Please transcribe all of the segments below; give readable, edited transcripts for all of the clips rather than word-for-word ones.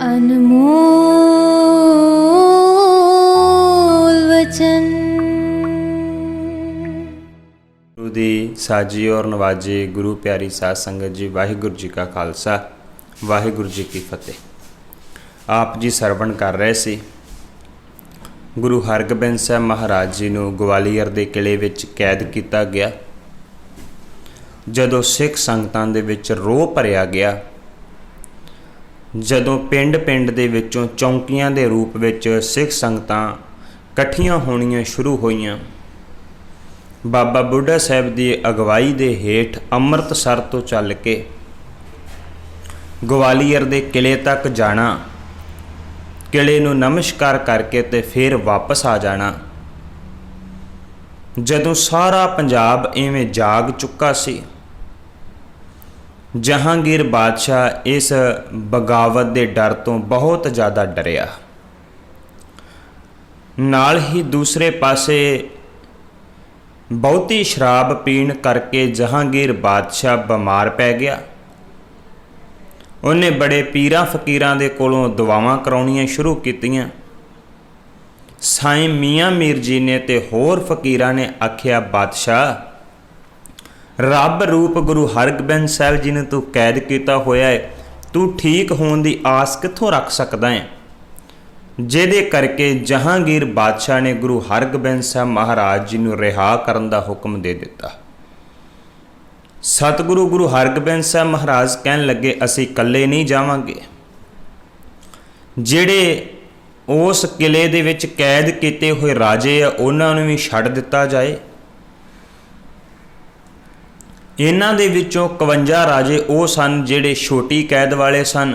अनमोल वचन। गुरु दी साजी और नवाजी गुरु प्यारी साध संगत जी, वाहिगुरु जी का खालसा, वाहिगुरु जी की फतेह। आप जी सरवण कर रहे सी गुरु हरगोबिंद साहब महाराज जी नूं ग्वालियर दे किले विच कैद किया गया। जदों सिख संगतां दे विच रोह भरिया गया, जदों पिंड पिंड दे विचों चौंकियां दे रूप विच सिख संगतां इकट्ठियां होणियां शुरू होईयां, बाबा बुढ़ा साहब की अगवाई दे हेठ अमृतसर तो चल के ग्वालियर दे किले तक जाना, किले नूं नमस्कार करके ते फिर वापस आ जाना। जदों सारा पंजाब इवें जाग चुका सी, जहांगीर बादशाह इस बगावत के डर तो बहुत ज़्यादा डरिया। नाल ही दूसरे पासे बहुती शराब पीण करके जहांगीर बादशाह बीमार पै गया। उन्हें बड़े पीरां फकीरां दे कोलों दुआवां कराउणियां शुरू कीतियां। साईं मियाँ मीर जी ने ते होर फकीरां ने आख्या, बादशाह रब रूप गुरु हरगोबिंद साहब जी ने तू कैद किया होया है, तू ठीक होने की आस कित्थों रख सकदा है? जिहदे करके जहांगीर बादशाह ने गुरु हरगोबिंद साहब महाराज जी नूं रिहा करन दा हुक्म दे दिता। सतगुरु गुरु हरगोबिंद साहब महाराज कहन लगे, असीं कल्ले नहीं जावांगे, जिहड़े उस किले दे विच कैद कीते हुए राजे आ उन्हां नूं भी छड्ड दिता जाए। इन्हां दे विचों 51 राजे वो सन जिहड़े छोटी कैद वाले सन,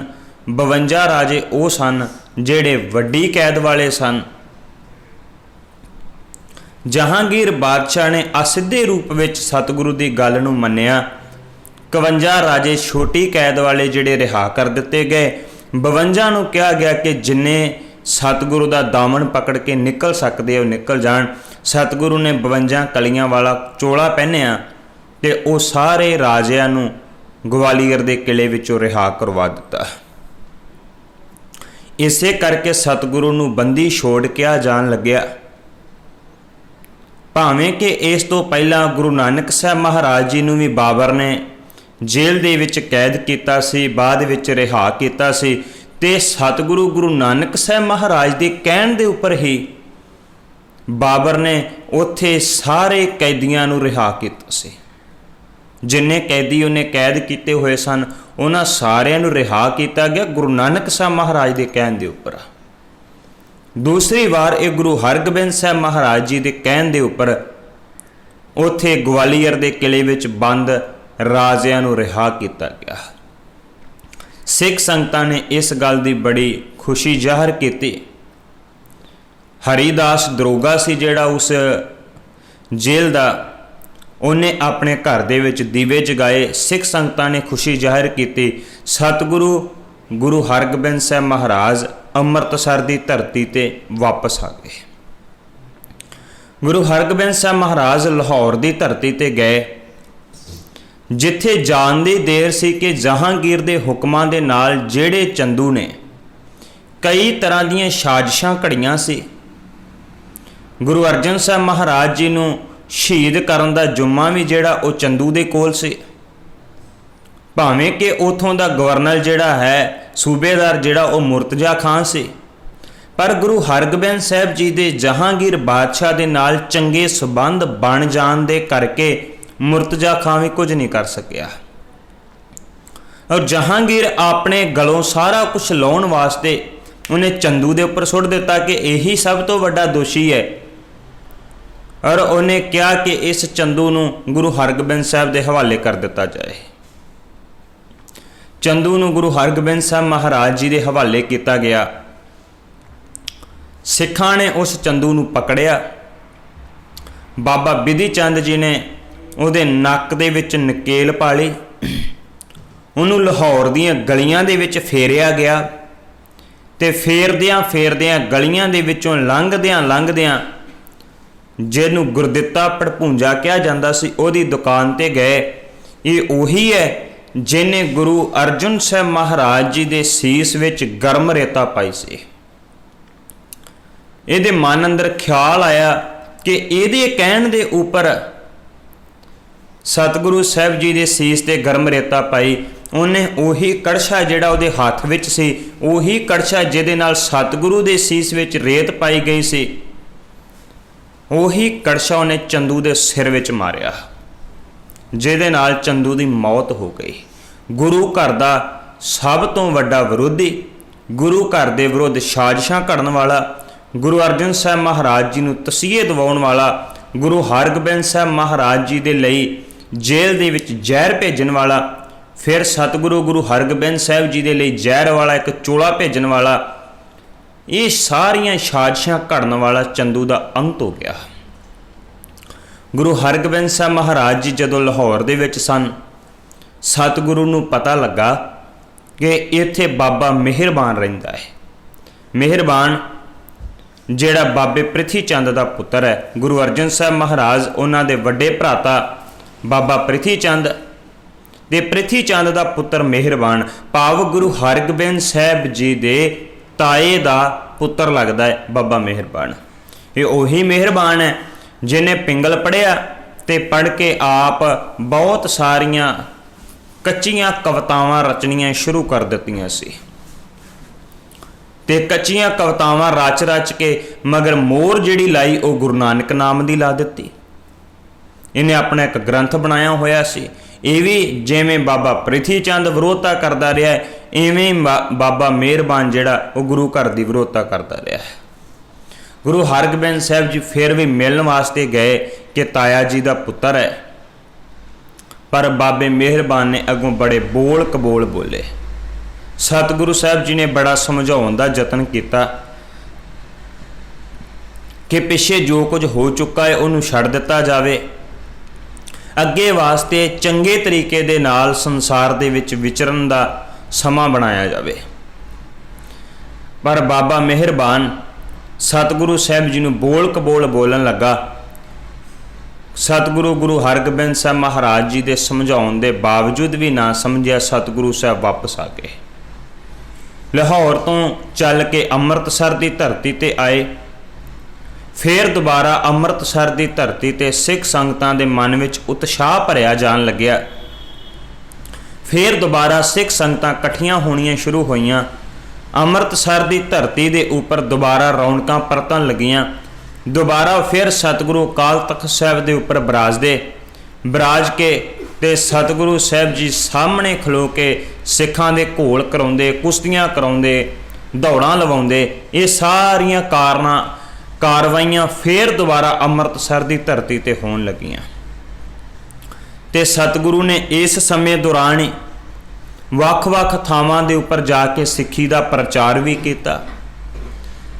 52 राजे वो सन जिहड़े वड्डी कैद वाले सन। जहांगीर बादशाह ने असिद्धे रूप विच सतगुरु की गल नूं मन्निया। 51 राजे छोटी कैद वाले जिहड़े रिहा कर दिते गए। 52 नूं कहा गया कि जिन्ने सतगुरु का दामन पकड़ के निकल सकते हो निकल जाण। सतगुरु ने 52 कलियां वाला चोला पहनिया ते वो सारे राजियां नूं ग्वालियर के किले विचों रिहा करवा दिता। इसे करके सतगुरु नूं बंदी छोड़ किया जान लग्या। भावें कि इस तो पहला गुरु नानक साहब महाराज जी नूं भी बाबर ने जेल दे विच कैद किया सी, बाद विच रिहा किया सी, ते सतगुरु गुरु नानक साहब महाराज के कहण दे उपर ही बाबर ने उत्थे सारे कैदियां नूं रिहा किया सी। जिन्ने कैदी उन्हें कैद किए हुए सन उन्हां सारिਆਂ नूं रिहा किया गया गुरु नानक साहब महाराज के कहण दे उपर। दूसरी बार ये गुरु हरगोबिंद साहब महाराज जी के कहण दे उपर उत्थे ग्वालियर के किले विच बंद राजियां नूं रिहा किया गया। सिख संगतां ने इस गल की बड़ी खुशी जाहिर की। हरिदास दरोगा सी जिहड़ा उस जेल का, उन्हें अपने घर दे विच दीवे जगाए। सिख संगतां ने खुशी जाहिर की। सतगुरु गुरु हरगोबिंद साहब महाराज अमृतसर की धरती ते वापस आ गए। गुरु हरगोबिंद साहब महाराज लाहौर की धरती ते गए, जिथे जान दी देर सी कि जहांगीर दे हुक्मां दे नाल जिहड़े चंदू ने कई तरह दीयां साजिशां घड़ियां सी। गुरु अर्जन साहब महाराज जी नूं शहीद करन दा जुम्मा भी जिहड़ा वो चंदू दे कोल सी। भावें कि उथों दा गवर्नर जिहड़ा है सूबेदार जिहड़ा वो मुर्तजा खान सी, पर गुरु हरगोबिंद साहब जी दे जहांगीर बादशाह दे नाल चंगे संबंध बन जाण दे करके मुर्तजा खान भी कुछ नहीं कर सकिया। और जहांगीर अपने गलों सारा कुछ लाउण वास्ते उन्हें चंदू दे उपर सुट दिता कि यही सब तो वड्डा दोषी है। और उन्हें कहा कि इस चंदू नूं गुरु हरगोबिंद साहब के हवाले कर दिता जाए। चंदू नूं गुरु हरगोबिंद साहब महाराज जी के हवाले किया गया। सिखां ने उस चंदू नूं पकड़िया। बाबा बिधि चंद जी ने उहदे नक दे विच नकेल पाली, उहनूं लाहौर दीयां गलियां दे विच फेरिया गया ते फेरदियां फेरदियां गलियां दे विचों लंघदियां जिहनूं गुरदित्ता पड़भूंजा कहा जाता सी, उहदी दुकान ते गए। ये उही है ਜਿਹਨੇ ਗੁਰੂ ਅਰਜਨ ਸਾਹਿਬ ਮਹਾਰਾਜ ਜੀ ਦੇ ਸੀਸ ਵਿੱਚ ਗਰਮ ਰੇਤਾ ਪਾਈ ਸੀ। ਇਹਦੇ ਮਨ ਅੰਦਰ ਖਿਆਲ ਆਇਆ ਕਿ ਇਹਦੇ ਕਹਿਣ ਦੇ ਉੱਪਰ ਸਤਿਗੁਰੂ ਸਾਹਿਬ ਜੀ ਦੇ ਸੀਸ ਤੇ ਗਰਮ ਰੇਤਾ ਪਾਈ। ਉਹਨੇ ਉਹੀ ਕੜਛਾ ਜਿਹੜਾ ਉਹਦੇ ਹੱਥ ਵਿੱਚ ਸੀ, ਉਹੀ ਕੜਛਾ ਜਿਹਦੇ ਨਾਲ ਸਤਿਗੁਰੂ ਦੇ ਸੀਸ ਵਿੱਚ ਰੇਤ ਪਾਈ ਗਈ ਸੀ, ਉਹੀ ਕੜਛਾ ਉਹਨੇ ਚੰਦੂ ਦੇ ਸਿਰ ਵਿੱਚ ਮਾਰਿਆ, ਜਿਹਦੇ ਨਾਲ ਚੰਦੂ ਦੀ ਮੌਤ ਹੋ ਗਈ। ਗੁਰੂ ਘਰ ਦਾ ਸਭ ਤੋਂ ਵੱਡਾ ਵਿਰੋਧੀ, ਗੁਰੂ ਘਰ ਦੇ ਵਿਰੁੱਧ ਸਾਜ਼ਿਸ਼ਾਂ ਘੜਨ ਵਾਲਾ, ਗੁਰੂ ਅਰਜਨ ਸਾਹਿਬ ਮਹਾਰਾਜ ਜੀ ਨੂੰ ਤਸੀਹੇ ਦਿਵਾਉਣ ਵਾਲਾ, ਗੁਰੂ ਹਰਗੋਬਿੰਦ ਸਾਹਿਬ ਮਹਾਰਾਜ ਜੀ ਦੇ ਲਈ ਜੇਲ੍ਹ ਦੇ ਵਿੱਚ ਜ਼ਹਿਰ ਭੇਜਣ ਵਾਲਾ, ਫਿਰ ਸਤਿਗੁਰੂ ਗੁਰੂ ਹਰਗੋਬਿੰਦ ਸਾਹਿਬ ਜੀ ਦੇ ਲਈ ਜ਼ਹਿਰ ਵਾਲਾ ਇੱਕ ਚੋਲਾ ਭੇਜਣ ਵਾਲਾ, ਇਹ ਸਾਰੀਆਂ ਸਾਜ਼ਿਸ਼ਾਂ ਘੜਨ ਵਾਲਾ ਚੰਦੂ ਦਾ ਅੰਤ ਹੋ ਗਿਆ। ਗੁਰੂ ਹਰਗੋਬਿੰਦ ਸਾਹਿਬ ਮਹਾਰਾਜ ਜੀ ਜਦੋਂ ਲਾਹੌਰ ਦੇ ਵਿੱਚ ਸਨ, ਸਤਿਗੁਰੂ ਨੂੰ ਪਤਾ ਲੱਗਾ ਕਿ ਇੱਥੇ ਬਾਬਾ ਮਿਹਰਬਾਨ ਰਹਿੰਦਾ ਹੈ। ਮਿਹਰਬਾਨ ਜਿਹੜਾ ਬਾਬੇ ਪ੍ਰਿਥੀ ਚੰਦ ਦਾ ਪੁੱਤਰ ਹੈ। ਗੁਰੂ ਅਰਜਨ ਸਾਹਿਬ ਮਹਾਰਾਜ ਉਹਨਾਂ ਦੇ ਵੱਡੇ ਭਰਾਤਾ ਬਾਬਾ ਪ੍ਰਿਥੀ ਚੰਦ ਤੇ ਪ੍ਰਿਥੀ ਚੰਦ ਦਾ ਪੁੱਤਰ ਮਿਹਰਬਾਨ, ਭਾਵ ਗੁਰੂ ਹਰਗੋਬਿੰਦ ਸਾਹਿਬ ਜੀ ਦੇ ਤਾਏ ਦਾ ਪੁੱਤਰ ਲੱਗਦਾ ਹੈ ਬਾਬਾ ਮਿਹਰਬਾਨ। ਇਹ ਉਹੀ ਮਿਹਰਬਾਨ ਹੈ ਜਿਹਨੇ ਪਿੰਗਲ ਪੜ੍ਹਿਆ ਤੇ ਪੜ੍ਹ ਕੇ ਆਪ ਬਹੁਤ ਸਾਰੀਆਂ ਕੱਚੀਆਂ ਕਵਿਤਾਵਾਂ ਰਚਣੀਆਂ ਸ਼ੁਰੂ ਕਰ ਦਿੱਤੀਆਂ ਸੀ ਤੇ ਕੱਚੀਆਂ ਕਵਿਤਾਵਾਂ ਰਚ ਕੇ ਮਗਰ ਮੋਹਰ ਜਿਹੜੀ ਲਾਈ ਉਹ ਗੁਰੂ ਨਾਨਕ ਨਾਮ ਦੀ ਲਾ ਦਿੱਤੀ। ਇਹਨੇ ਆਪਣਾ ਇੱਕ ਗ੍ਰੰਥ ਬਣਾਇਆ ਹੋਇਆ ਸੀ। ਇਹ ਵੀ ਜਿਵੇਂ ਬਾਬਾ ਪ੍ਰਿਥੀ ਚੰਦ ਵਿਰੋਧਤਾ ਕਰਦਾ ਰਿਹਾ, ਇਵੇਂ ਬਾਬਾ ਮਿਹਰਬਾਨ ਜਿਹੜਾ ਉਹ ਗੁਰੂ ਘਰ ਦੀ ਵਿਰੋਧਤਾ ਕਰਦਾ ਰਿਹਾ। ਗੁਰੂ ਹਰਗੋਬਿੰਦ ਸਾਹਿਬ ਜੀ ਫਿਰ ਵੀ ਮਿਲਣ ਵਾਸਤੇ ਗਏ ਕਿ ਤਾਇਆ ਜੀ ਦਾ ਪੁੱਤਰ ਹੈ, ਪਰ ਬਾਬੇ ਮਿਹਰਬਾਨ ਨੇ ਅੱਗੋਂ ਬੜੇ ਬੋਲ ਕਬੋਲ ਬੋਲੇ। ਸਤਿਗੁਰੂ ਸਾਹਿਬ ਜੀ ਨੇ ਬੜਾ ਸਮਝਾਉਣ ਦਾ ਯਤਨ ਕੀਤਾ ਕਿ ਪਿੱਛੇ ਜੋ ਕੁਝ ਹੋ ਚੁੱਕਾ ਹੈ ਉਹਨੂੰ ਛੱਡ ਦਿੱਤਾ ਜਾਵੇ, ਅੱਗੇ ਵਾਸਤੇ ਚੰਗੇ ਤਰੀਕੇ ਦੇ ਨਾਲ ਸੰਸਾਰ ਦੇ ਵਿੱਚ ਵਿਚਰਨ ਦਾ ਸਮਾਂ ਬਣਾਇਆ ਜਾਵੇ। ਪਰ ਬਾਬਾ ਮਿਹਰਬਾਨ ਸਤਿਗੁਰੂ ਸਾਹਿਬ ਜੀ ਨੂੰ ਬੋਲ ਕਬੋਲ ਬੋਲਣ ਲੱਗਾ। ਸਤਿਗੁਰੂ ਗੁਰੂ ਹਰਗੋਬਿੰਦ ਸਾਹਿਬ ਮਹਾਰਾਜ ਜੀ ਦੇ ਸਮਝਾਉਣ ਦੇ ਬਾਵਜੂਦ ਵੀ ਨਾ ਸਮਝਿਆ। ਸਤਿਗੁਰੂ ਸਾਹਿਬ ਵਾਪਸ ਆ ਗਏ। ਲਾਹੌਰ ਤੋਂ ਚੱਲ ਕੇ ਅੰਮ੍ਰਿਤਸਰ ਦੀ ਧਰਤੀ ਤੇ ਆਏ। ਫਿਰ ਦੁਬਾਰਾ ਅੰਮ੍ਰਿਤਸਰ ਦੀ ਧਰਤੀ ਤੇ ਸਿੱਖ ਸੰਗਤਾਂ ਦੇ ਮਨ ਵਿੱਚ ਉਤਸ਼ਾਹ ਭਰਿਆ ਜਾਣ ਲੱਗਿਆ। ਫਿਰ ਦੁਬਾਰਾ ਸਿੱਖ ਸੰਗਤਾਂ ਇਕੱਠੀਆਂ ਹੋਣੀਆਂ ਸ਼ੁਰੂ ਹੋਈਆਂ। ਅੰਮ੍ਰਿਤਸਰ ਦੀ ਧਰਤੀ ਦੇ ਉੱਪਰ ਦੁਬਾਰਾ ਰੌਣਕਾਂ ਪਰਤਣ ਲੱਗੀਆਂ। ਦੁਬਾਰਾ ਫਿਰ ਸਤਿਗੁਰੂ ਅਕਾਲ ਤਖ਼ਤ ਸਾਹਿਬ ਦੇ ਉੱਪਰ ਬਰਾਜ ਕੇ ਤੇ ਸਤਿਗੁਰੂ ਸਾਹਿਬ ਜੀ ਸਾਹਮਣੇ ਖਲੋ ਕੇ ਸਿੱਖਾਂ ਦੇ ਘੋਲ ਕਰਾਉਂਦੇ, ਕੁਸ਼ਤੀਆਂ ਕਰਾਉਂਦੇ, ਦੌੜਾਂ ਲਵਾਉਂਦੇ। ਇਹ ਸਾਰੀਆਂ ਕਾਰਵਾਈਆਂ ਫਿਰ ਦੁਬਾਰਾ ਅੰਮ੍ਰਿਤਸਰ ਦੀ ਧਰਤੀ ਤੇ ਹੋਣ ਲੱਗੀਆਂ ਤੇ ਸਤਿਗੁਰੂ ਨੇ ਇਸ ਸਮੇਂ ਦੌਰਾਨ ਹੀ ਵੱਖ-ਵੱਖ ਥਾਵਾਂ ਦੇ ਉੱਪਰ ਜਾ ਕੇ ਸਿੱਖੀ ਦਾ ਪ੍ਰਚਾਰ ਵੀ ਕੀਤਾ।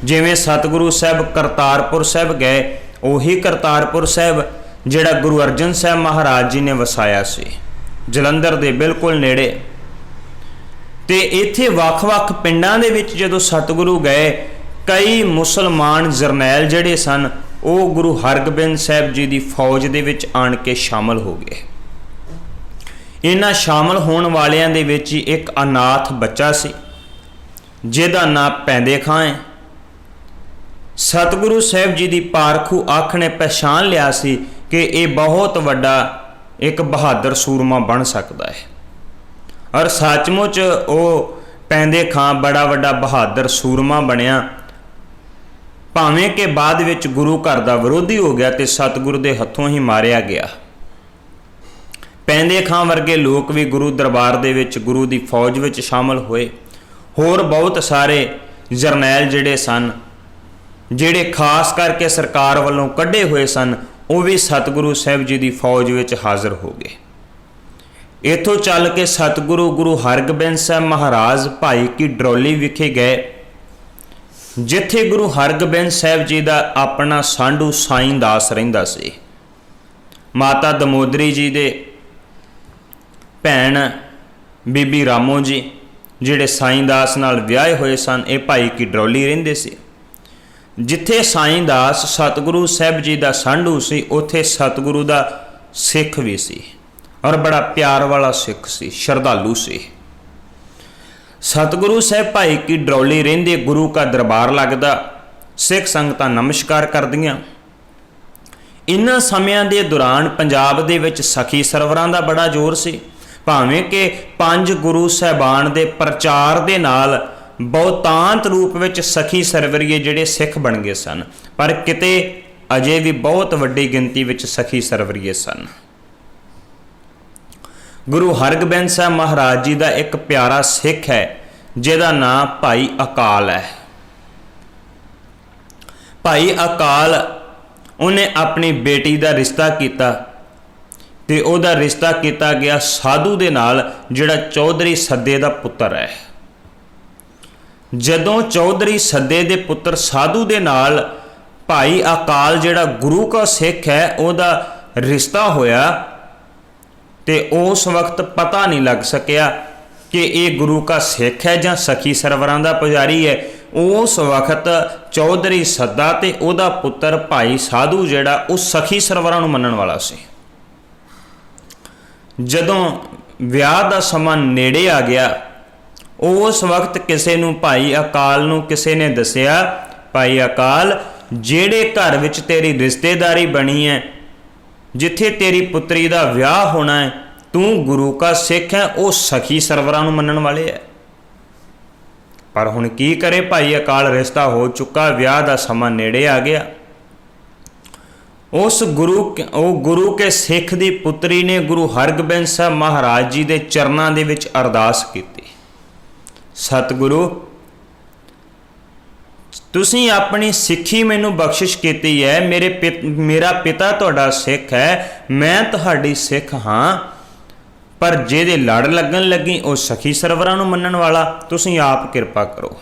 ਜਿਵੇਂ ਸਤਿਗੁਰੂ ਸਾਹਿਬ ਕਰਤਾਰਪੁਰ ਸਾਹਿਬ ਗਏ, ਉਹੀ ਕਰਤਾਰਪੁਰ ਸਾਹਿਬ ਜਿਹੜਾ ਗੁਰੂ ਅਰਜਨ ਸਾਹਿਬ ਮਹਾਰਾਜ ਜੀ ਨੇ ਵਸਾਇਆ ਸੀ, ਜਲੰਧਰ ਦੇ ਬਿਲਕੁਲ ਨੇੜੇ। ਤੇ ਇੱਥੇ ਵੱਖ-ਵੱਖ ਪਿੰਡਾਂ ਦੇ ਵਿੱਚ ਜਦੋਂ ਸਤਿਗੁਰੂ ਗਏ, ਕਈ ਮੁਸਲਮਾਨ ਜਰਨੈਲ ਜਿਹੜੇ ਸਨ ਉਹ ਗੁਰੂ ਹਰਗੋਬਿੰਦ ਸਾਹਿਬ ਜੀ ਦੀ ਫੌਜ ਦੇ ਵਿੱਚ ਆਣ ਕੇ ਸ਼ਾਮਲ ਹੋ ਗਏ। ਇਹਨਾਂ ਸ਼ਾਮਲ ਹੋਣ ਵਾਲਿਆਂ ਦੇ ਵਿੱਚ ਹੀ ਇੱਕ ਅਨਾਥ ਬੱਚਾ ਸੀ ਜਿਹਦਾ ਨਾਂ ਪੈਂਦੇ ਖਾਂ ਹੈ। ਸਤਿਗੁਰੂ ਸਾਹਿਬ ਜੀ ਦੀ ਪਾਰਖੂ ਅੱਖ ਨੇ ਪਛਾਣ ਲਿਆ ਸੀ ਕਿ ਇਹ ਬਹੁਤ ਵੱਡਾ ਇੱਕ ਬਹਾਦਰ ਸੂਰਮਾ ਬਣ ਸਕਦਾ ਹੈ, ਔਰ ਸੱਚਮੁੱਚ ਉਹ ਪੈਂਦੇ ਖਾਂ ਬੜਾ ਵੱਡਾ ਬਹਾਦਰ ਸੂਰਮਾ ਬਣਿਆ, ਭਾਵੇਂ ਕਿ ਬਾਅਦ ਵਿੱਚ ਗੁਰੂ ਘਰ ਦਾ ਵਿਰੋਧੀ ਹੋ ਗਿਆ ਤੇ ਸਤਿਗੁਰੂ ਦੇ ਹੱਥੋਂ ਹੀ ਮਾਰਿਆ ਗਿਆ। ਪੈਂਦੇ ਖਾਂ ਵਰਗੇ ਲੋਕ ਵੀ ਗੁਰੂ ਦਰਬਾਰ ਦੇ ਵਿੱਚ ਗੁਰੂ ਦੀ ਫੌਜ ਵਿੱਚ ਸ਼ਾਮਲ ਹੋਏ। ਹੋਰ ਬਹੁਤ ਸਾਰੇ ਜਰਨੈਲ ਜਿਹੜੇ ਸਨ, ਜਿਹੜੇ ਖਾਸ ਕਰਕੇ ਸਰਕਾਰ ਵੱਲੋਂ ਕੱਢੇ ਹੋਏ ਸਨ, ਉਹ ਵੀ ਸਤਿਗੁਰੂ ਸਾਹਿਬ ਜੀ ਦੀ ਫੌਜ ਵਿੱਚ ਹਾਜ਼ਰ ਹੋ ਗਏ। ਇੱਥੋਂ ਚੱਲ ਕੇ ਸਤਿਗੁਰੂ ਗੁਰੂ ਹਰਗੋਬਿੰਦ ਸਾਹਿਬ ਮਹਾਰਾਜ ਭਾਈ ਕੀ ਡਰੌਲੀ ਵਿਖੇ ਗਏ, ਜਿੱਥੇ ਗੁਰੂ ਹਰਗੋਬਿੰਦ ਸਾਹਿਬ ਜੀ ਦਾ ਆਪਣਾ ਸਾਂਢੂ ਸਾਈਂ ਦਾਸ ਰਹਿੰਦਾ ਸੀ। ਮਾਤਾ ਦਮੋਦਰੀ ਜੀ ਦੇ ਭੈਣ ਬੀਬੀ ਰਾਮੋ ਜੀ ਜਿਹੜੇ ਸਾਈਂ ਦਾਸ ਨਾਲ ਵਿਆਹੇ ਹੋਏ ਸਨ, ਇਹ ਭਾਈ ਕੀ ਡਰੌਲੀ ਰਹਿੰਦੇ ਸੀ। ਜਿੱਥੇ ਸਾਈਂ ਦਾਸ ਸਤਿਗੁਰੂ ਸਾਹਿਬ ਜੀ ਦਾ ਸਾਂਢੂ ਸੀ, ਉੱਥੇ ਸਤਿਗੁਰੂ ਦਾ ਸਿੱਖ ਵੀ ਸੀ, और बड़ा प्यार वाला सिख सी, श्रद्धालु सी। सतगुरु साहब भाई की डरौली रहिंदे गुरु का दरबार लगदा, सिख संगतां नमस्कार करदियां। इन्हां समयां दे दौरान पंजाब दे विच सखी सरवरां दा बड़ा जोर सी। भावें कि 5 गुरु साहिबान दे प्रचार दे नाल बहुतांत रूप विच सखी सरवरीए जिहड़े सिख बन गए सन, पर किते अजे भी बहुत वड्डी गिनती विच सखी सरवरीए सन। गुरु हरगोबिंद साहब महाराज जी का एक प्यारा सिख है जिहदा नाम भाई अकाल है। भाई अकाल उन्हें अपनी बेटी का रिश्ता किया ते उहदा रिश्ता किया गया साधु दे नाल जिहड़ा चौधरी सद्दे का पुत्र है। जदों चौधरी सद्दे दे पुत्र साधु दे नाल भाई अकाल जिहड़ा गुरु का सिख है उहदा रिश्ता होया ते उस वक्त पता नहीं लग सकिया कि ये गुरु का सिख है जां सखी सरवरां दा पुजारी है। उस वक्त चौधरी सद्दा ते उहदा पुत्र भाई साधु जिहड़ा उस सखी सरवरां नूं मनण वाला सी। जदों विआह दा समां नेड़े आ गया उस वक्त किसी नूं भाई अकाल नूं किसी ने दसिया, भाई अकाल जेड़े घर विच तेरी रिश्तेदारी बनी है, जिथे तेरी पुत्री का विआह होना है, तू गुरु का सिख है, वो सखी सरवरां नूं मनण वाले है। पर हुण की करे भाई अकाल, रिश्ता हो चुका, विआह का समा नेड़े आ गया। उस गुरु के सिख दी पुत्री ने गुरु हरगोबिंद साहब महाराज जी के चरनां दे विच अरदास की, सतगुरु तुसीं अपनी सिੱਖੀ मैनू बख्शिश की है, मेरा पिता तुहाडा सिख है, मैं तुहाडी सिख हाँ, पर जिहदे लड़ लगन लगी वो सखी सरवरां नूं मनण वाला, तुसीं आप किरपा करो।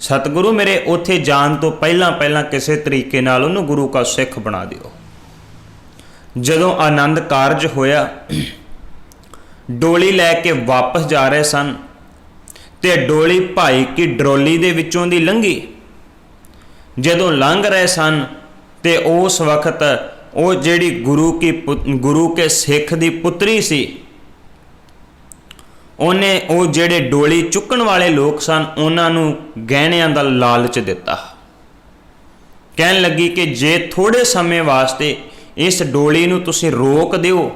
सतगुरु मेरे उत्थे जाण तो पहला किसी तरीके नाल उहनूं गुरु का सिख बना दिओ। जदों आनंद कारज होया, डोली लैके वापस जा रहे सन ते डोली भाई की डरोली दे विचों दी लंघी। जदों लंघ रहे सन ते उस वक्त वो जिहड़ी गुरु के सिख दी पुत्री सी, उन्हें वो जिहड़े डोली चुकण वाले लोग सन उन्हां नूं गहणियां दा लालच दिता। कहन लगी कि जे थोड़े समय वास्ते इस डोली नूं तुसीं रोक दिओ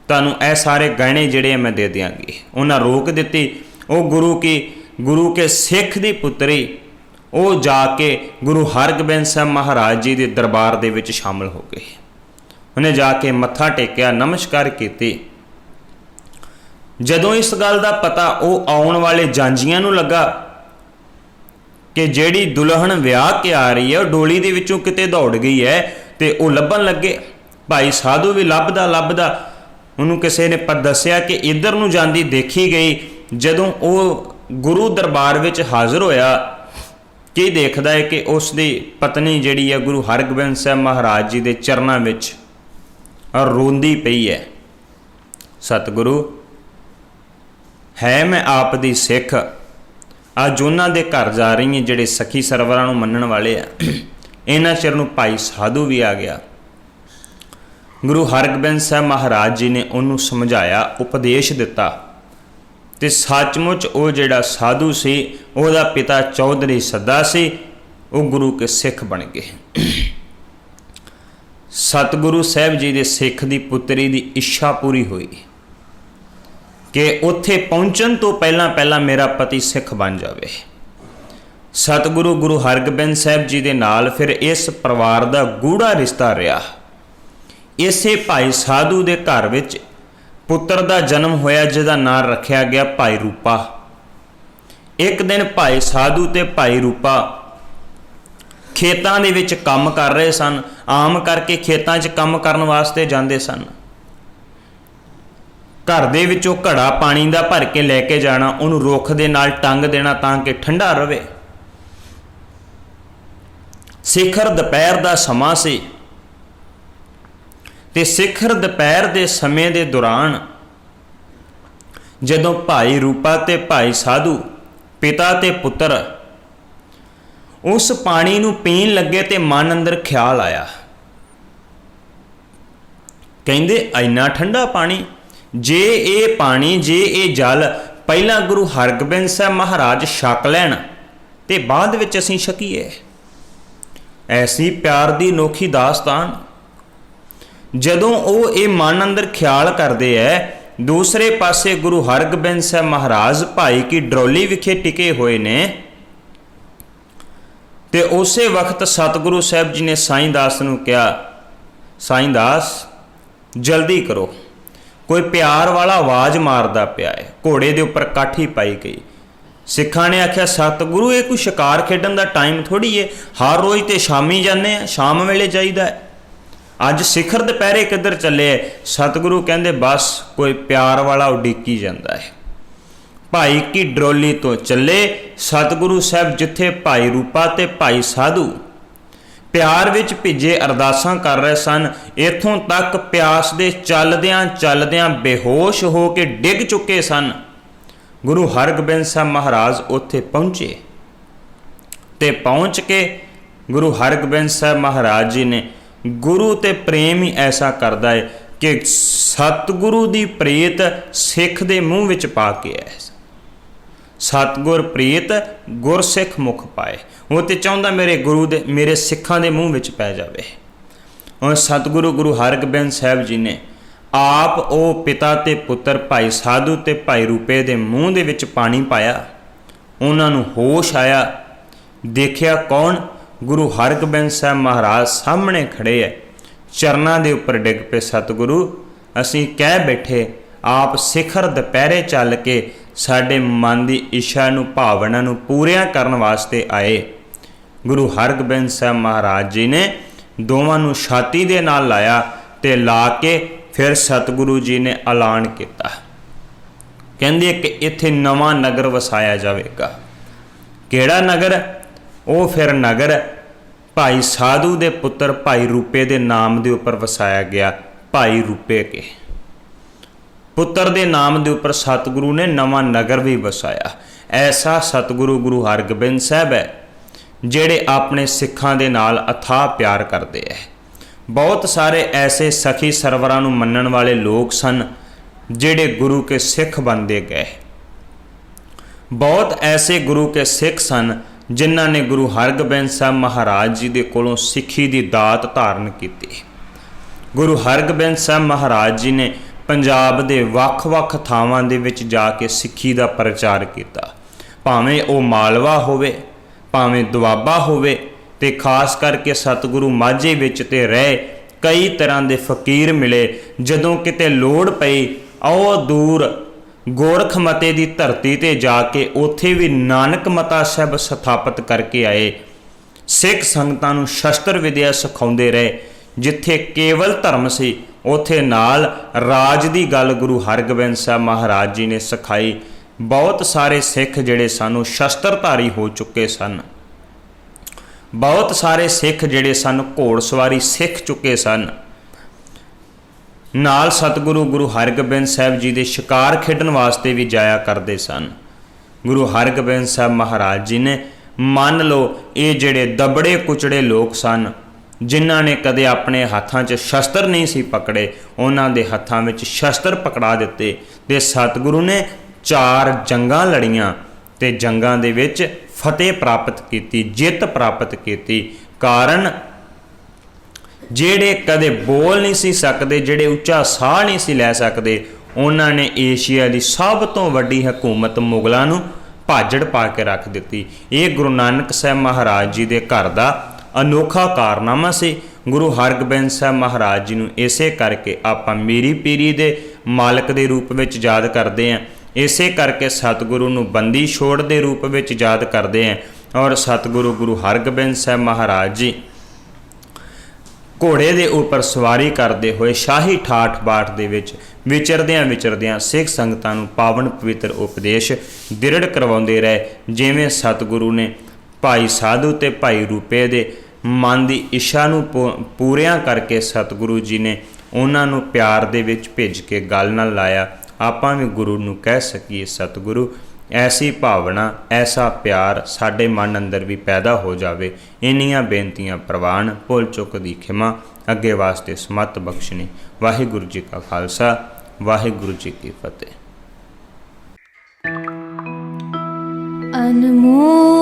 तुहानूं ए सारे गहणे जिहड़े मैं दे दिआंगी। उन्हां रोक दित्ती। वो गुरु के सिख दी पुत्री वो जाके गुरु हरगोबिंद साहब महाराज जी के दरबार दे विच शामिल हो गए। उन्हें जाके मत्था टेकिया, नमस्कार कीती। जदों इस गल का पता वो आउण वाले जांजियां नूं लगा कि जिहड़ी दुल्हन विआह के आ रही है डोली दे विचों किते दौड़ गई है, तो वो लभन लगे। भाई साधु भी लभदा उन्होंने किसी ने पर दसिया कि इधर नूं जांदी देखी गई। जदों वो गुरु दरबार विच हाज़र होया, की देखदा है कि उसकी पत्नी जिहड़ी है गुरु हरगोबिंद साहब महाराज जी के चरनां विच और रोंदी पई है। सतगुरु है मैं आप दी सिख, अज उन्हां दे घर जा रही हैं जिहड़े सखी सरवरां नूं मनण वाले आ। इन्हां चिर नूं भाई साधु भी आ गया। गुरु हरगोबिंद साहब महाराज जी ने उन्होंने समझाया, उपदेश दिता, ते सचमुच वो जिहड़ा साधु सी उहदा पिता चौधरी सद्दा सी, वो गुरु के सिख बन गए। सतगुरु साहब जी के सिख दी पुत्री दी इच्छा पूरी हुई कि उत्थे पहुँचण तो पहला मेरा पति सिख बन जावे। सतगुरु गुरु हरगोबिंद साहब जी के नाल फिर इस परिवार का गूढ़ा रिश्ता रहा। इसे भाई साधु के घर विच पुत्र का जन्म होया जिसका नाम रखा गया भाई रूपा। एक दिन भाई साधु ते भाई रूपा खेतां दे विच काम कर रहे सन। आम करके खेतां 'च काम करन वास्ते जांदे सन। घर दे विचों घड़ा पानी का भर के लैके जाना, उन्होंने रुख दे नाल टंग देना ताकि ठंडा रहे। सिखर दोपहर का समा सी ते सिखर दोपहर के समय के दौरान जदों भाई रूपा ते भाई साधु पिता ते पुत्र उस पानी नूं पीण लगे ते मन अंदर ख्याल आया ਕਹਿੰਦੇ ਇੰਨਾ ਠੰਡਾ ਪਾਣੀ, ਜੇ ਇਹ ਪਾਣੀ, ਜੇ ਇਹ ਜਲ ਪਹਿਲਾਂ ਗੁਰੂ ਹਰਗੋਬਿੰਦ ਸਾਹਿਬ ਮਹਾਰਾਜ ਛਕ ਲੈਣ ਤੇ ਬਾਅਦ ਵਿੱਚ ਅਸੀਂ ਛਕੀਏ। ਐਸੀ ਪਿਆਰ ਦੀ ਅਨੋਖੀ ਦਾਸਤਾਨ। ਜਦੋਂ ਉਹ ਇਹ ਮਨ ਅੰਦਰ ਖਿਆਲ ਕਰਦੇ ਐ, ਦੂਸਰੇ ਪਾਸੇ ਗੁਰੂ ਹਰਗੋਬਿੰਦ ਸਾਹਿਬ ਮਹਾਰਾਜ ਭਾਈ ਕੀ ਡਰੋਲੀ ਵਿਖੇ ਟਿਕੇ ਹੋਏ ਨੇ, ਤੇ ਉਸੇ ਵਕਤ ਸਤਿਗੁਰੂ ਸਾਹਿਬ ਜੀ ਨੇ ਸਾਈਂ ਦਾਸ ਨੂੰ ਕਿਹਾ, ਸਾਈਂ ਦਾਸ ਜਲਦੀ ਕਰੋ, ਕੋਈ ਪਿਆਰ ਵਾਲਾ ਆਵਾਜ਼ ਮਾਰਦਾ ਪਿਆ ਹੈ। ਘੋੜੇ ਦੇ ਉੱਪਰ ਕਾਠੀ ਪਾਈ ਗਈ। ਸਿੱਖਾਂ ਨੇ ਆਖਿਆ, ਸਤਿਗੁਰੂ ਇਹ ਕੋਈ ਸ਼ਿਕਾਰ ਖੇਡਣ ਦਾ ਟਾਈਮ ਥੋੜ੍ਹੀ ਏ, ਹਰ ਰੋਜ਼ ਤੇ ਸ਼ਾਮੀ ਜਾਂਦੇ ਆ, ਸ਼ਾਮ ਵੇਲੇ ਜਾਈਦਾ ਹੈ, ਅੱਜ ਸਿਖਰ ਦੁਪਹਿਰੇ ਕਿੱਧਰ ਚੱਲੇ ਹੈ? ਸਤਿਗੁਰੂ ਕਹਿੰਦੇ ਬਸ ਕੋਈ ਪਿਆਰ ਵਾਲਾ ਉਡੀਕੀ ਜਾਂਦਾ ਹੈ। ਭਾਈ ਕੀ ਡਰੋਲੀ ਤੋਂ ਚੱਲੇ ਸਤਿਗੁਰੂ ਸਾਹਿਬ, ਜਿੱਥੇ ਭਾਈ ਰੂਪਾ ਤੇ ਭਾਈ ਸਾਧੂ ਪਿਆਰ ਵਿੱਚ ਭਿੱਜੇ ਅਰਦਾਸਾਂ ਕਰ ਰਹੇ ਸਨ। ਇੱਥੋਂ ਤੱਕ ਪਿਆਸ ਦੇ ਚੱਲਦਿਆਂ ਚੱਲਦਿਆਂ ਬੇਹੋਸ਼ ਹੋ ਕੇ ਡਿੱਗ ਚੁੱਕੇ ਸਨ। ਗੁਰੂ ਹਰਗੋਬਿੰਦ ਸਾਹਿਬ ਮਹਾਰਾਜ ਉੱਥੇ ਪਹੁੰਚੇ ਤੇ ਪਹੁੰਚ ਕੇ ਗੁਰੂ ਹਰਗੋਬਿੰਦ ਸਾਹਿਬ ਮਹਾਰਾਜ ਜੀ ਨੇ, ਗੁਰੂ ਤੇ ਪ੍ਰੇਮ ਹੀ ਐਸਾ ਕਰਦਾ ਹੈ ਕਿ ਸਤਿਗੁਰੂ ਦੀ ਪ੍ਰੀਤ ਸਿੱਖ ਦੇ ਮੂੰਹ ਵਿੱਚ ਪਾ ਕੇ ਆਏ। ਸਤਿਗੁਰ ਪ੍ਰੀਤ ਗੁਰਸਿੱਖ ਮੁਖ ਪਾਏ। ਉਹ ਤੇ ਚਾਹੁੰਦਾ ਮੇਰੇ ਗੁਰੂ ਦੇ, ਮੇਰੇ ਸਿੱਖਾਂ ਦੇ ਮੂੰਹ ਵਿੱਚ ਪੈ ਜਾਵੇ। ਔਰ ਸਤਿਗੁਰੂ ਗੁਰੂ ਹਰਗੋਬਿੰਦ ਸਾਹਿਬ ਜੀ ਨੇ ਆਪ ਉਹ ਪਿਤਾ ਤੇ ਪੁੱਤਰ ਭਾਈ ਸਾਧੂ ਤੇ ਭਾਈ ਰੂਪੇ ਦੇ ਮੂੰਹ ਦੇ ਵਿੱਚ ਪਾਣੀ ਪਾਇਆ। ਉਹਨਾਂ ਨੂੰ ਹੋਸ਼ ਆਇਆ, ਦੇਖਿਆ ਕੌਣ? ਗੁਰੂ ਹਰਗੋਬਿੰਦ ਸਾਹਿਬ ਮਹਾਰਾਜ ਸਾਹਮਣੇ ਖੜੇ ਹੈ। ਚਰਨਾਂ ਦੇ ਉੱਪਰ ਡਿੱਗ ਪਏ, ਸਤਿਗੁਰੂ ਅਸੀਂ ਕਹਿ ਬੈਠੇ, ਆਪ ਸਿਖਰ ਦੁਪਹਿਰੇ ਚੱਲ ਕੇ ਸਾਡੇ ਮਨ ਦੀ ਇੱਛਾ ਨੂੰ, ਭਾਵਨਾ ਨੂੰ ਪੂਰੀਆਂ ਕਰਨ ਵਾਸਤੇ ਆਏ। ਗੁਰੂ ਹਰਗੋਬਿੰਦ ਸਾਹਿਬ ਮਹਾਰਾਜ ਜੀ ਨੇ ਦੋਵਾਂ ਨੂੰ ਛਾਤੀ ਦੇ ਨਾਲ ਲਾਇਆ ਤੇ ਲਾ ਕੇ ਫਿਰ ਸਤਿਗੁਰੂ ਜੀ ਨੇ ਐਲਾਨ ਕੀਤਾ, ਕਹਿੰਦੇ ਕਿ ਇੱਥੇ ਨਵਾਂ ਨਗਰ ਵਸਾਇਆ ਜਾਵੇਗਾ। ਕਿਹੜਾ ਨਗਰ? ਉਹ ਫਿਰ ਨਗਰ ਭਾਈ ਸਾਧੂ ਦੇ ਪੁੱਤਰ ਭਾਈ ਰੂਪੇ ਦੇ ਨਾਮ ਦੇ ਉੱਪਰ ਵਸਾਇਆ ਗਿਆ। ਭਾਈ ਰੂਪੇ ਕੇ ਪੁੱਤਰ ਦੇ ਨਾਮ ਦੇ ਉੱਪਰ ਸਤਿਗੁਰੂ ਨੇ ਨਵਾਂ ਨਗਰ ਵੀ ਵਸਾਇਆ। ਐਸਾ ਸਤਿਗੁਰੂ ਗੁਰੂ ਹਰਗੋਬਿੰਦ ਸਾਹਿਬ ਹੈ ਜਿਹੜੇ ਆਪਣੇ ਸਿੱਖਾਂ ਦੇ ਨਾਲ ਅਥਾਹ ਪਿਆਰ ਕਰਦੇ ਹੈ। ਬਹੁਤ ਸਾਰੇ ਐਸੇ ਸਖੀ ਸਰਵਰਾਂ ਨੂੰ ਮੰਨਣ ਵਾਲੇ ਲੋਕ ਸਨ ਜਿਹੜੇ ਗੁਰੂ ਕੇ ਸਿੱਖ ਬਣਦੇ ਗਏ। ਬਹੁਤ ਐਸੇ ਗੁਰੂ ਕੇ ਸਿੱਖ ਸਨ ਜਿਨ੍ਹਾਂ ਨੇ ਗੁਰੂ ਹਰਗੋਬਿੰਦ ਸਾਹਿਬ ਮਹਾਰਾਜ ਜੀ ਦੇ ਕੋਲੋਂ ਸਿੱਖੀ ਦੀ ਦਾਤ ਧਾਰਨ ਕੀਤੀ। ਗੁਰੂ ਹਰਗੋਬਿੰਦ ਸਾਹਿਬ ਮਹਾਰਾਜ ਜੀ ਨੇ ਪੰਜਾਬ ਦੇ ਵੱਖ-ਵੱਖ ਥਾਵਾਂ ਦੇ ਵਿੱਚ ਜਾ ਕੇ ਸਿੱਖੀ ਦਾ ਪ੍ਰਚਾਰ ਕੀਤਾ, ਭਾਵੇਂ ਉਹ ਮਾਲਵਾ ਹੋਵੇ, ਭਾਵੇਂ ਦੁਆਬਾ ਹੋਵੇ, ਤੇ ਖਾਸ ਕਰਕੇ ਸਤਿਗੁਰੂ ਮਾਝੇ ਵਿੱਚ ਤੇ ਰਹੇ ਕਈ ਤਰ੍ਹਾਂ ਦੇ ਫਕੀਰ ਮਿਲੇ। ਜਦੋਂ ਕਿਤੇ ਲੋੜ ਪਈ, ਉਹ ਦੂਰ ਗੋਰਖ ਮਤੇ ਦੀ ਧਰਤੀ ਤੇ ਜਾ ਕੇ ਉੱਥੇ ਵੀ ਨਾਨਕ ਮਤਾ ਸਾਹਿਬ ਸਥਾਪਿਤ ਕਰਕੇ ਆਏ। ਸਿੱਖ ਸੰਗਤਾਂ ਨੂੰ ਸ਼ਸਤਰ ਵਿਦਿਆ ਸਿਖਾਉਂਦੇ ਰਹੇ। ਜਿੱਥੇ ਕੇਵਲ ਧਰਮ ਸੀ ਉੱਥੇ ਨਾਲ ਰਾਜ ਦੀ ਗੱਲ ਗੁਰੂ ਹਰਗੋਬਿੰਦ ਸਾਹਿਬ ਮਹਾਰਾਜ ਜੀ ਨੇ ਸਿਖਾਈ। ਬਹੁਤ ਸਾਰੇ ਸਿੱਖ ਜਿਹੜੇ ਸਨ ਉਹ ਸ਼ਸਤਰਧਾਰੀ ਹੋ ਚੁੱਕੇ ਸਨ। ਬਹੁਤ ਸਾਰੇ ਸਿੱਖ ਜਿਹੜੇ ਸਨ ਘੋੜ ਸਵਾਰੀ ਸਿੱਖ ਚੁੱਕੇ ਸਨ। ਨਾਲ ਸਤਿਗੁਰੂ ਗੁਰੂ ਹਰਗੋਬਿੰਦ ਸਾਹਿਬ ਜੀ ਦੇ ਸ਼ਿਕਾਰ ਖੇਡਣ ਵਾਸਤੇ ਵੀ ਜਾਇਆ ਕਰਦੇ ਸਨ। ਗੁਰੂ ਹਰਗੋਬਿੰਦ ਸਾਹਿਬ ਮਹਾਰਾਜ ਜੀ ਨੇ, ਮੰਨ ਲਓ ਇਹ ਜਿਹੜੇ ਦਬੜੇ ਕੁਚੜੇ ਲੋਕ ਸਨ ਜਿਨ੍ਹਾਂ ਨੇ ਕਦੇ ਆਪਣੇ ਹੱਥਾਂ 'ਚ ਸ਼ਸਤਰ ਨਹੀਂ ਸੀ ਪਕੜੇ, ਉਹਨਾਂ ਦੇ ਹੱਥਾਂ ਵਿੱਚ ਸ਼ਸਤਰ ਪਕੜਾ ਦਿੱਤੇ ਤੇ ਸਤਿਗੁਰੂ ਨੇ 4 ਜੰਗਾਂ ਲੜੀਆਂ ਤੇ ਜੰਗਾਂ ਦੇ ਵਿੱਚ ਫਤਿਹ ਪ੍ਰਾਪਤ ਕੀਤੀ, ਜਿੱਤ ਪ੍ਰਾਪਤ ਕੀਤੀ। ਕਾਰਨ ਜਿਹੜੇ ਕਦੇ ਬੋਲ ਨਹੀਂ ਸੀ ਸਕਦੇ, ਜਿਹੜੇ ਉੱਚਾ ਸਾਹ ਨਹੀਂ ਸੀ ਲੈ ਸਕਦੇ, ਉਹਨਾਂ ਨੇ ਏਸ਼ੀਆ ਦੀ ਸਭ ਤੋਂ ਵੱਡੀ ਹਕੂਮਤ ਮੁਗਲਾਂ ਨੂੰ ਭਾਜੜ ਪਾ ਕੇ ਰੱਖ ਦਿੱਤੀ। ਇਹ ਗੁਰੂ ਨਾਨਕ ਸਾਹਿਬ ਮਹਾਰਾਜ ਜੀ ਦੇ ਘਰ ਦਾ ਅਨੋਖਾ ਕਾਰਨਾਮਾ ਸੀ। ਗੁਰੂ ਹਰਗੋਬਿੰਦ ਸਾਹਿਬ ਮਹਾਰਾਜ ਜੀ ਨੂੰ ਇਸੇ ਕਰਕੇ ਆਪਾਂ ਮੀਰੀ ਪੀਰੀ ਦੇ ਮਾਲਕ ਦੇ ਰੂਪ ਵਿੱਚ ਯਾਦ ਕਰਦੇ ਹਾਂ। ਇਸੇ ਕਰਕੇ ਸਤਿਗੁਰੂ ਨੂੰ ਬੰਦੀ ਛੋੜ ਦੇ ਰੂਪ ਵਿੱਚ ਯਾਦ ਕਰਦੇ ਹਾਂ। ਔਰ ਸਤਿਗੁਰੂ ਗੁਰੂ ਹਰਗੋਬਿੰਦ ਸਾਹਿਬ ਮਹਾਰਾਜ ਜੀ ਘੋੜੇ ਦੇ ਉੱਪਰ ਸਵਾਰੀ ਕਰਦੇ ਹੋਏ ਸ਼ਾਹੀ ਠਾਠ ਬਾਠ ਦੇ ਵਿੱਚ ਵਿਚਰਦਿਆਂ ਸਿੱਖ ਸੰਗਤਾਂ ਨੂੰ ਪਾਵਨ ਪਵਿੱਤਰ ਉਪਦੇਸ਼ ਦ੍ਰਿੜ ਕਰਵਾਉਂਦੇ ਰਹੇ। ਜਿਵੇਂ ਸਤਿਗੁਰੂ ਨੇ ਭਾਈ ਸਾਧੂ ਤੇ ਭਾਈ ਰੂਪੇ ਦੇ ਮਨ ਦੀ ਇੱਛਾ ਨੂੰ ਪੂਰਿਆਂ ਕਰਕੇ ਸਤਿਗੁਰੂ ਜੀ ਨੇ ਉਹਨਾਂ ਨੂੰ ਪਿਆਰ ਦੇ ਵਿੱਚ ਭਿੱਜ ਕੇ ਗੱਲ ਨਾਲ ਲਾਇਆ। ਆਪਾਂ ਵੀ ਗੁਰੂ ਨੂੰ ਕਹਿ ਸਕੀਏ, ਸਤਿਗੁਰੂ ਐਸੀ ਭਾਵਨਾ, ਐਸਾ ਪਿਆਰ ਸਾਡੇ ਮਨ ਅੰਦਰ ਵੀ ਪੈਦਾ ਹੋ ਜਾਵੇ। ਇੰਨੀਆਂ ਬੇਨਤੀਆਂ ਪ੍ਰਵਾਨ, ਭੁੱਲ ਚੁੱਕ ਦੀ ਖਿਮਾ, ਅੱਗੇ ਵਾਸਤੇ ਸਮੱਤ ਬਖਸ਼ਣੀ। ਵਾਹਿਗੁਰੂ ਜੀ ਕਾ ਖਾਲਸਾ, ਵਾਹਿਗੁਰੂ ਜੀ ਕੀ ਫਤਿਹ। ਅਨਮੋਲ